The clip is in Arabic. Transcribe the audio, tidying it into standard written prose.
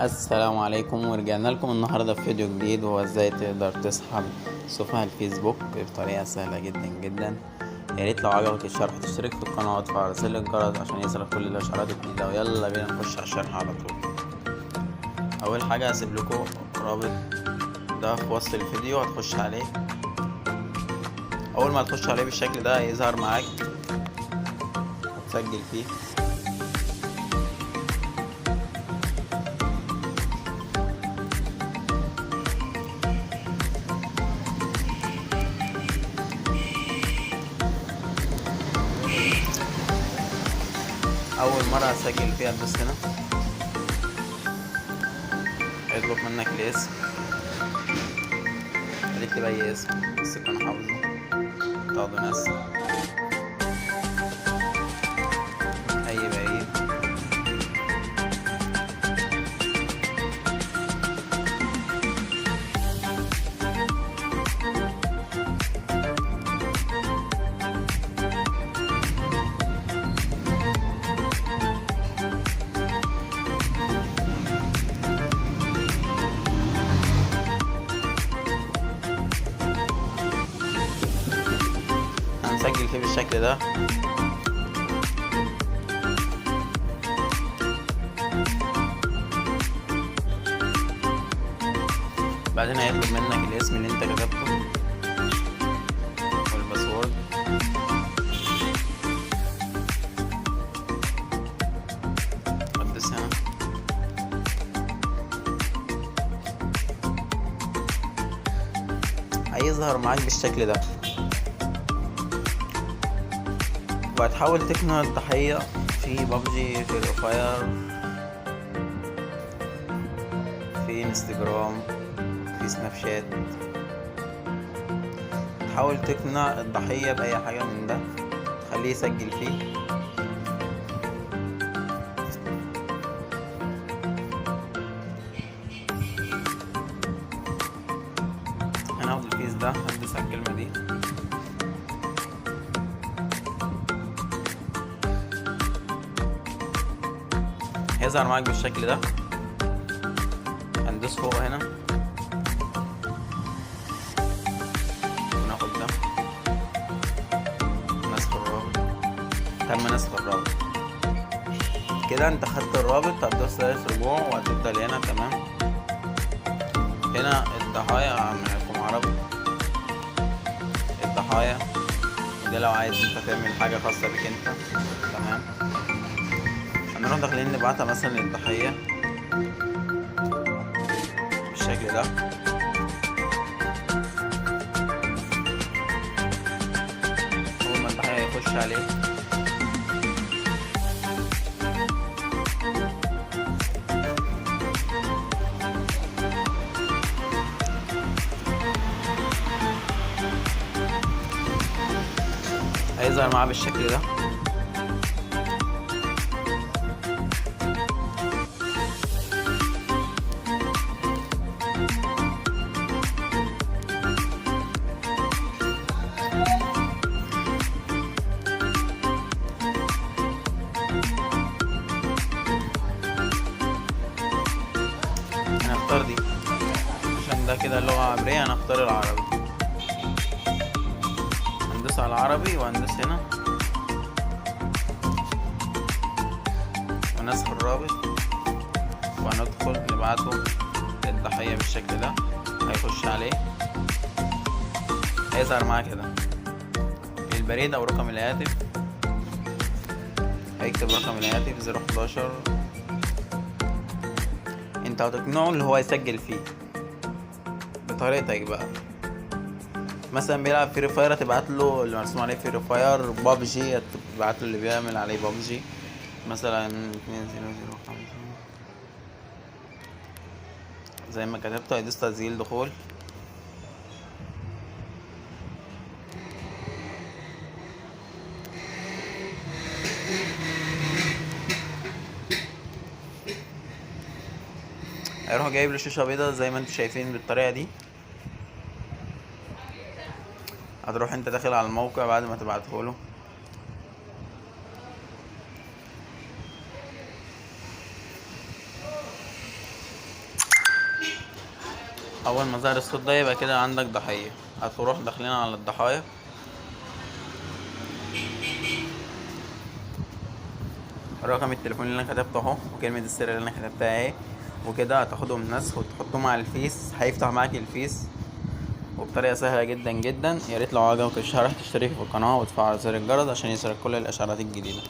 السلام عليكم، ورجعنا لكم النهارده في فيديو جديد، وهو ازاي تقدر تسحب صفحة الفيسبوك بطريقة سهلة جدا جدا. يا ريت لو عجبك الشرح تشترك في القناة وتفعل زر الجرس عشان يصلك كل الاشعارات الجديدة. ويلا بينا نخش على الشرح على طول. اول حاجة هسيب لكم الرابط ده في وصف الفيديو، هتخش عليه. اول ما تخش عليه بالشكل ده هيظهر معاك، هتسجل فيه. اول مرة هتسجل فيها تدوس هنا، هيطلب منك الاسم، هتكتب اي اسم بس تكون حافظه، تاخده نسخ اي بعيد. هنسجل فيه بالشكل ده. بعدين هيطلب منك الاسم اللي انت كتبته والباسورد. هتدوس هنا، هيظهر معاك بالشكل ده، وهتحاول تقنع الضحية في بابجي، في الفاير، في انستجرام، في سناب شات. تحاول تقنع الضحية بأي حاجة من ده، تخليه يسجل فيه. هناخد الفيس ده، هندوس على الكلمة دي، هيظهر معاك بالشكل ده. هندوس فوق هنا، وناخد ده، نسخ الرابط. تم نسخ الرابط كده، انت خدت الرابط. هتدوس ثلاث رجوع وهتفضل هنا. تمام. هنا الضحايا عاملكم عربي، الضحايا ده لو عايز انت تعمل حاجة خاصة بك انت. تمام. هنروح داخلين نبعتها مثلا للضحية بالشكل ده. اول ما الضحية يخش عليه هيظهر معاه بالشكل ده. هنختار دي عشان ده كده اللغة العبرية، هنختار العربي. هندوس على العربي وهندوس هنا ونسخ الرابط، وهندخل نبعته للضحية بالشكل ده. هيخش عليه، هيظهر معاه كده البريد او رقم الهاتف. هيكتب رقم الهاتف 011. انت هتقنعه اللي هو يسجل فيه بطريقتك بقى. مثلا بيلعب فري فاير، هتبعت له اللي مرسوم عليه فري فاير. بابجي هتبعت له اللي بيعمل عليه بابجي، مثلا 2005 زي ما كتبته. هيدوس تسجيل دخول. هيروح جايب له شاشة بيضاء زي ما انتم شايفين بالطريقة دي. هتروح انت داخل على الموقع بعد ما تبعته له، اول ما ظهر الصوت ده يبقى كده عندك ضحية. هتروح داخلين على الضحايا، رقم التليفون اللي انا كتبته اهو وكلمة السر اللي انا كتبتها اهي، وكده هتاخدهم نسخ وتحطهم على الفيس. هيفتح معاك الفيس وبطريقة سهلة جدا جدا. ياريت لو عجبك الشرح تشترك في القناة وتفعل زر الجرس عشان يوصلك كل الاشعارات الجديدة.